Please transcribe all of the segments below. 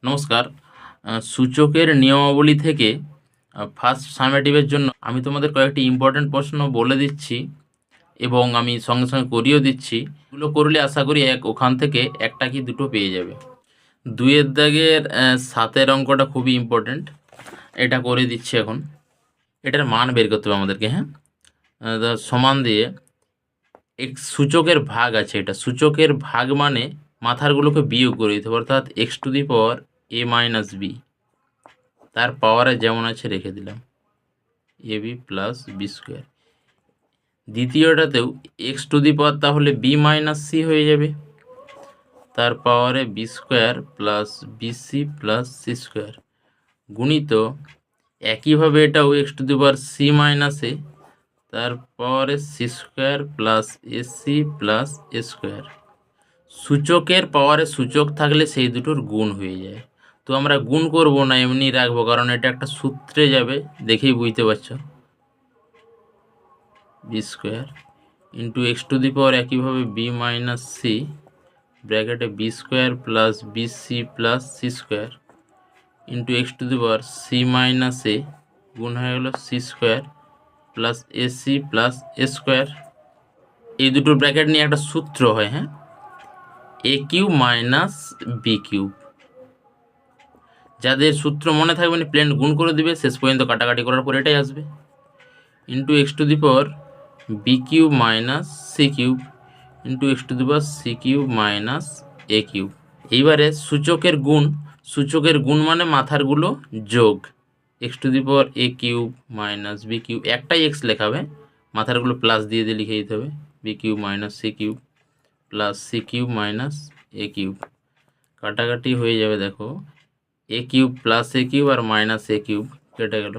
নমস্কার। সূচকের নিয়মাবলী থেকে ফার্স্ট সামেটিভের জন্য আমি তোমাদের কয়েকটি ইম্পর্ট্যান্ট প্রশ্ন বলে দিচ্ছি এবং আমি সঙ্গে সঙ্গে করিয়েও দিচ্ছি। এগুলো করলে আশা করি ওখান থেকে একটা কি দুটো পেয়ে যাবে। 2 এর দাগের 7-এর অঙ্কটা খুবই ইম্পর্ট্যান্ট, এটা করে দিচ্ছি এখন। এটার মান বের করতে হবে আমাদেরকে। হ্যাঁ, সমান দিয়ে সূচকের ভাগ আছে, এটা সূচকের ভাগ মানে মাথারগুলোকে বিয়োগ করে দিতে হবে, অর্থাৎ x⁻a - b, তার পাওয়ারে যেমন আছে রেখে দিলাম ab + b²। দ্বিতীয়টাতেও x⁻, তাহলে b - c হয়ে যাবে, তার পাওয়ারে b² + bc + c², গুণিত একইভাবে এটাও x⁻c - a, তার পাওয়ারে c² + ac + a²। সূচকের পাওয়ারে সূচক থাকলে সেই দুটোর গুণ হয়ে যায়। তো আমরা গুণ করব না, এমনি রাখবো, কারণ এটা একটা সূত্রে যাবে, দেখেই বুঝতে পারছো। b² x⁻, একইভাবে b - c ব্র্যাকেটে b² + bc + c² x⁻c - a গুণ হয়ে গেল c² + ac + a²। এই দুটো ব্র্যাকেট নিয়ে একটা সূত্র হয়, হ্যাঁ, a³ - b³। যাদের সূত্র মনে থাকবে না, প্লেন গুণ করে দিবে, শেষ পর্যন্ত কাটাকাটি করার পর এটাই আসবে, x⁻b³ - c³ x⁻c³ - a³। এইবারে সূচকের গুণ মানে মাথারগুলো যোগ, x⁻a³ - b³ একটাই x লেখাবে, মাথারগুলো প্লাস দিয়ে লিখে দিতে হবে, b³ - c³ + c³ - a³। কাটাকাটি হয়ে যাবে, দেখো a³ + a³ আর -a³ কেটে গেল,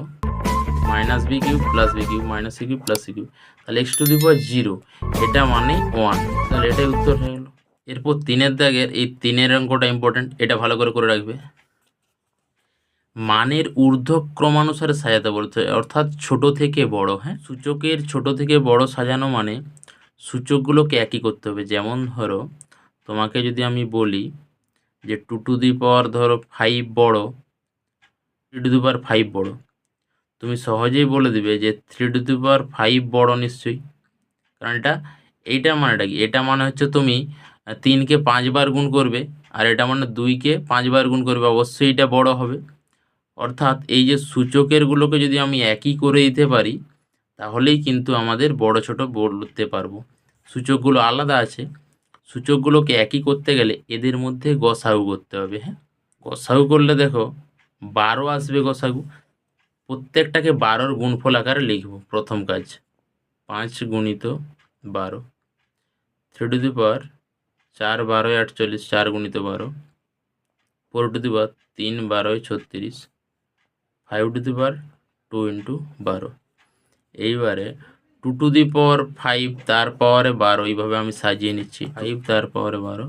-b³ + b³ -c³ + c³, তাহলে x⁻0 এটা মানে 1, তাহলে এটাই উত্তর হয়ে গেল। এরপর 3-এর দাগের এই 3-এর অঙ্কটা ইম্পর্টেন্ট, এটা ভালো করে রাখবে। মানের ঊর্ধ্বক্রমানুসারে সাজাতে বলতে, অর্থাৎ ছোট থেকে বড়। হ্যাঁ, সূচকের ছোট থেকে বড় সাজানো মানে সূচকগুলোকে একই করতে হবে। যেমন ধরো, তোমাকে যদি আমি বলি যে 2 ধরো 5 বড়, 3 বড়, তুমি সহজেই বলে দিবে যে 3 বড় নিশ্চয়ই, কারণ এইটা মানেটা কি, এটা মানে হচ্ছে তুমি 3কে 5 বার গুণ করবে, আর এটা মানে 2কে 5 বার গুণ করবে, অবশ্যই এটা বড় হবে। অর্থাৎ এই যে সূচকেরগুলোকে যদি আমি একই করে দিতে পারি, তাহলেই কিন্তু আমাদের বড় ছোট বলতে পারবো। সূচকগুলো আলাদা আছে, সূচকগুলোকে একই করতে গেলে এদের মধ্যে গসাগু করতে হবে। হ্যাঁ, গসাগু করলে দেখো 12 আসবে গসাগু, প্রত্যেকটাকে 12-র গুণফল আকারে লিখব। প্রথম কাজ 5 × 12, 3 4 12 48, 4 × 12, 4 3 12 36, 5 2 × 12। এইবারে 2 তার পাওয়ারে 12, এইভাবে আমি সাজিয়ে নিচ্ছি, 5 তার পাওয়ারে 12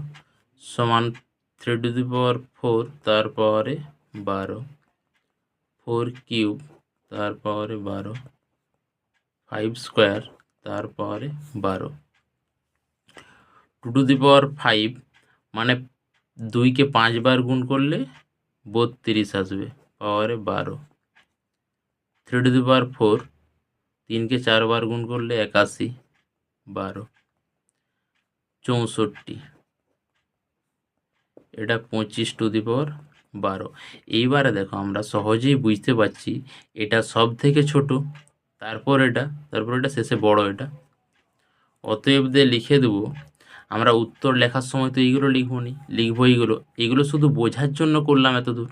সমান 3 তার পাওয়ারে 12, 4³ তার পাওয়ারে 12, 5² তার পাওয়ারে 12। 2 মানে 2কে 5 বার গুণ করলে 32 আসবে, পাওয়ারে 12। 3 3কে 4 বার গুণ করলে 81, 12, 64, এটা 25^12। এইবারে দেখো আমরা সহজেই বুঝতে পারছি এটা সব থেকে ছোট, তারপর এটা শেষে বড়, এটা অতএব লিখে দেবো। আমরা উত্তর লেখার সময় তো এইগুলো লিখবো এইগুলো শুধু বোঝার জন্য করলাম এত দূর।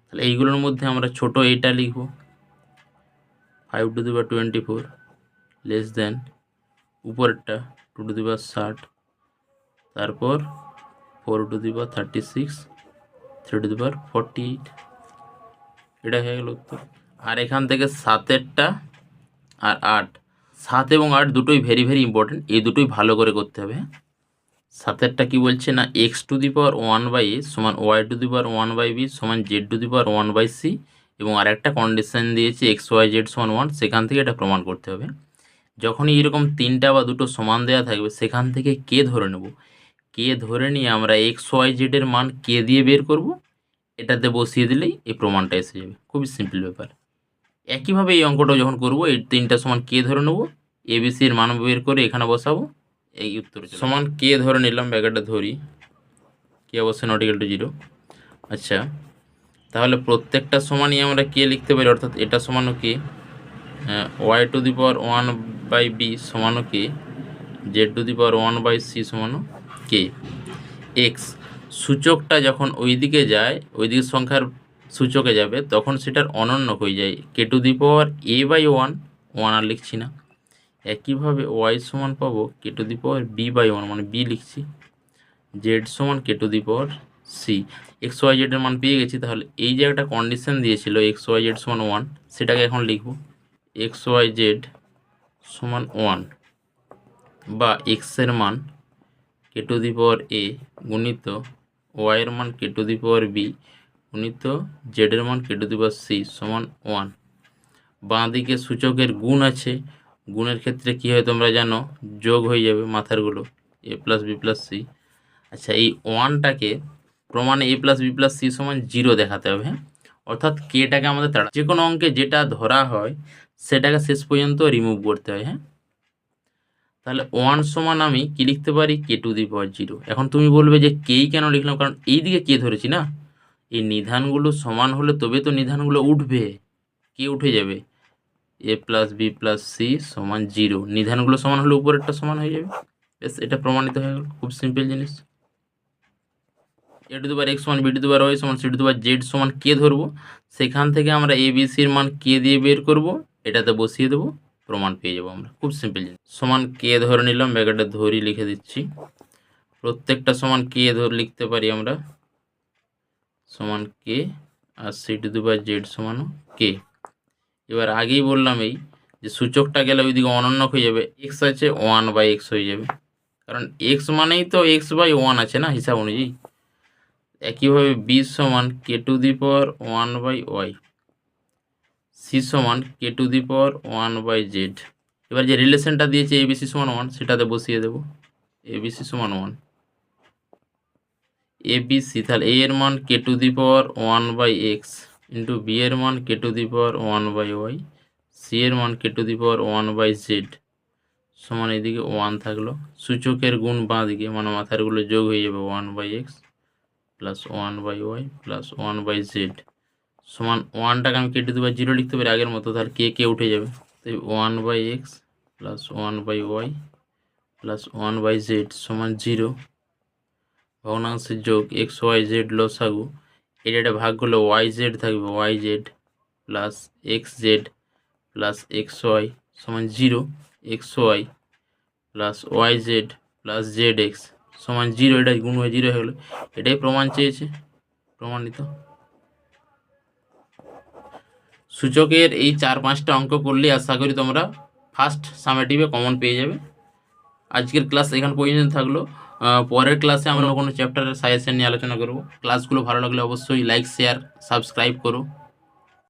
তাহলে এইগুলোর মধ্যে আমরা ছোট এটা লিখব, 5^24 লেস দেন উপরেরটা 2^60, তারপর 4^36, 3^48, এটা হয়ে গেল উত্তর। আর এখান থেকে 7-এরটা আর 8, 7 এবং 8 দুটোই ভেরি ইম্পর্টেন্ট, এই দুটোই ভালো করে করতে হবে। 7-এরটা কি বলছে না, x⁻1/a সমান y⁻1/b সমান z⁻1/c, এবং আর একটা কন্ডিশন দিয়েছে x y z সমান 1, সেখান থেকে এটা প্রমাণ করতে হবে। যখনই এরকম 3টা বা দুটো সমান দেওয়া থাকবে, সেখান থেকে কে ধরে নেব, কে ধরে নিয়ে আমরা x y z এর মান কে দিয়ে বের করব, এটাতে বসিয়ে দিলেই এই প্রমাণটা এসে যাবে। খুবই সিম্পল ব্যাপার। একইভাবে এই অঙ্কটা যখন করব, এই 3টা সমান কে ধরে নেব, এবিসির মান বের করে এখানে বসাবো, এই উত্তর সমান কে ধরে নিলাম, ব্যাকেটটা ধরি, কে অবশ্যই নট ইকুয়াল টু 0। আচ্ছা, তাহলে প্রত্যেকটা সমানই আমরা কে লিখতে পারি, অর্থাৎ এটা সমানও K, Y to the power 1/b সমানও K, Z to the power 1/c সমানও কে। এক্স সূচকটা যখন ওই দিকে যায়, ওই দিকের সংখ্যার সূচকে যাবে, তখন সেটার অনন্যক হয়ে যায় কে টু দি পাওয়ার a/1, 1 আর লিখছি না। একইভাবে ওয়াই সমান পাবো কে টু দি পাওয়ার b/1, মানে b লিখছি। জেড সমান K to the power C. X Y জেডের মান পেয়ে গেছি, তাহলে এই যে একটা কন্ডিশন দিয়েছিল এক্স ওয়াই জেড সমান 1, সেটাকে এখন লিখব এক্স ওয়াই জেড সমান 1, বা এক্সের মান কে টু দি পাওয়ার এ গুণিত ওয়াইয়ের মান K to the power B গুণিত জেডের মান K to the power C সমান 1। বাঁ দিকে সূচকের গুণ আছে, গুণের ক্ষেত্রে কী হয় তোমরা জানো, যোগ হয়ে যাবে মাথারগুলো, এ প্লাস বি প্লাস সি। আচ্ছা, এই 1টাকে প্রমাণে এ প্লাস বি প্লাস সি সমান 0 দেখাতে হবে। হ্যাঁ, অর্থাৎ কেটাকে আমাদের তাড়া, যে কোনো অঙ্কে যেটা ধরা হয় সেটাকে শেষ পর্যন্ত রিমুভ করতে হয়। হ্যাঁ, তাহলে 1 সমান আমি কি লিখতে পারি, কে টু দি পাওয়ার 0। এখন তুমি বলবে যে কেই কেন লিখলাম, কারণ এই দিকে কে ধরেছি না, এই নিধানগুলো সমান হলে তবে তো নিধানগুলো উঠবে, কে উঠে যাবে, এ প্লাস বি প্লাস সি সমান 0, নিধানগুলো সমান হলে উপরেরটা সমান হয়ে যাবে। বেশ, এটা প্রমাণিত হয়ে গেল, খুব সিম্পল জিনিস। A to the power X সমান B to the power Y সমান C to the power Z সমান কে ধরবো, সেখান থেকে আমরা এ বি সির মান কে দিয়ে বের করব, এটাতে বসিয়ে দেবো, প্রমাণ পেয়ে যাবো আমরা। খুব সিম্পল জিনিস। সমান কে ধরে নিলাম, ব্যাকেটে ধরি লিখে দিচ্ছি, প্রত্যেকটা সমান কে ধরে লিখতে পারি আমরা, সমান কে, আর C to the power Z সমানও কে। এবার আগেই বললাম এই যে সূচকটা গেলে ওইদিকে অনন্যক হয়ে যাবে, এক্স আছে 1/x হয়ে যাবে, কারণ এক্স মানেই তো x/1 আছে না হিসাব অনুযায়ী। একইভাবে বি সমান K to the power 1/y, C সমান K to the power 1/z। এবার যে রিলেশনটা দিয়েছে এবিসি সমান 1, সেটাতে বসিয়ে দেবো, এবিসি সমান 1, এবিসি, তাহলে এ এর মান K to the power 1/x into B এর মান K to the power 1/y, C এর মান K to the power 1/z সমান এদিকে 1 থাকলো, সূচকের গুণ বাঁ দিকে, মানে মাথারগুলো যোগ হয়ে যাবে 1/x plus 1/y plus 1/z সমান 1টাকে আমি কে টু দি পাওয়ার 0 লিখতে পারি আগের মতো, তাহলে কে উঠে যাবে, তাই 1/x plus 1/y plus 1/z সমান 0। ভগ্নাংশের যোগ এক্স ওয়াই জেড লসাগু, এটা ভাগ করলে ওয়াই জেড থাকবে, Y Z plus X Z plus X Y সমান 0, X Y plus Y Z plus Z X সমান 0, এটা গুণ হয়ে 0 হয়ে গেলো। এটাই প্রমাণ চেয়েছে, প্রমাণিত। সূচকের এই 4-5টা অঙ্ক করলে আশা করি তোমরা ফার্স্ট সামেটিভে কমন পেয়ে যাবে। আজকের ক্লাস এখান পর্যন্ত থাকলো, পরের ক্লাসে আমরা কোনো চ্যাপ্টারের সাজেশন নিয়ে আলোচনা করব। ক্লাসগুলো ভালো লাগলে অবশ্যই লাইক, শেয়ার, সাবস্ক্রাইব করো।